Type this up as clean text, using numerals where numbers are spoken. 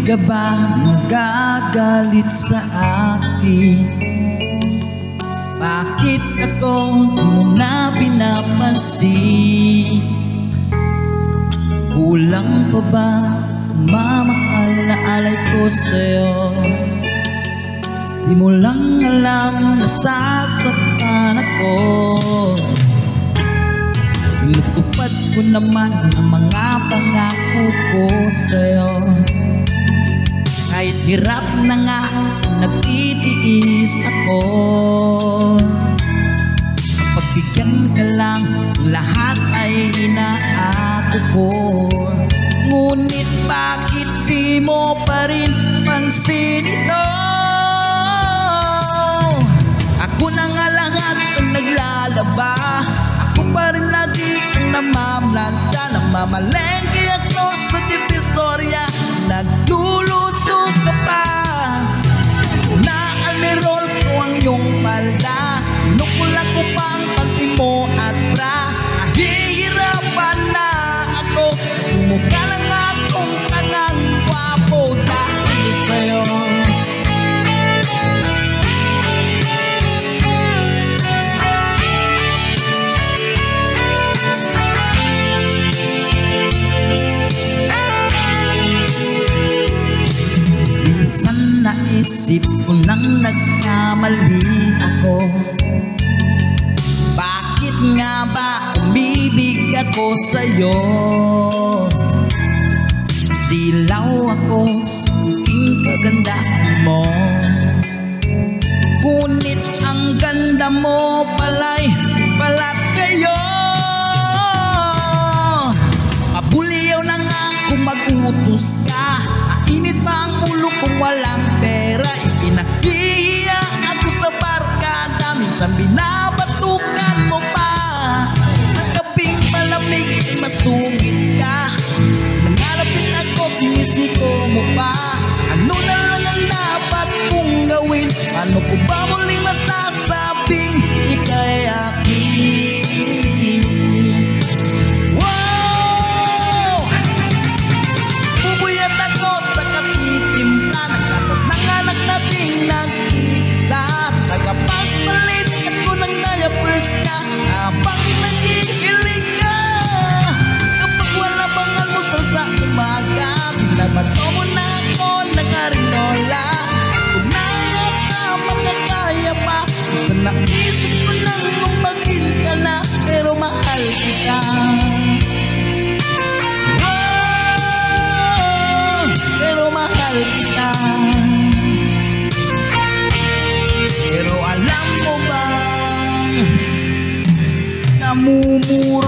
ka ba nagagalit sa akin? Bakit ako di mo na pinapansin? Kulang pa ba ang mamahal na alay ko sa'yo? Di mo lang alam na sasaktan ako. Tinutupad ko naman ang mga pangako ko sa'yo. Kahit hirap na nga, nagtitiis ako. Pagbigyan ka lang, lahat ay inaako ko. Ngunit bakit di mo pa rin pansin ito? Ako na nga lahat ang naglalaba. Ako pa rin lagi ang namamlansya. Namamalengke ako sa Divisoria. Nagluluto ka pa. Naalmirol ko ang iyong palda. Nukula ko pa ang panty mo at bra. Nahihirapan na ako. Tumukha lang akong tangang gwapo dahil sa'yo. Minsan naisip ko nang nagkamali ako. Bakit nga ba umibig ako sa'yo? Silaw ako sa aking kagandahan mo. Ngunit ang ganda mo pala'y balat kayo. Pabuliyaw na nga kung mag-utos ka. Init pa ang ulo kung walang pera. Ikinahiya ako sa barkada. Minsan binabatukan mo pa. Sa gabing malamig ay masungit ka. Nangalapit ako, sinisiko mo pa. Ano na lang ang dapat kong gawin? Paano ko ba muling masasabing ika'y akin? Nagpagpalit ako ng diapers na habang nagigiling ka. Kapag wala bang almusal sa umaga, binabato mo na ako ng karinola. Kung naya ka, makakaya pa. Sa naisip ko lang kung maging ka na, pero mahal kita. Oh, pero mahal kita. Pero alam mo bang namumura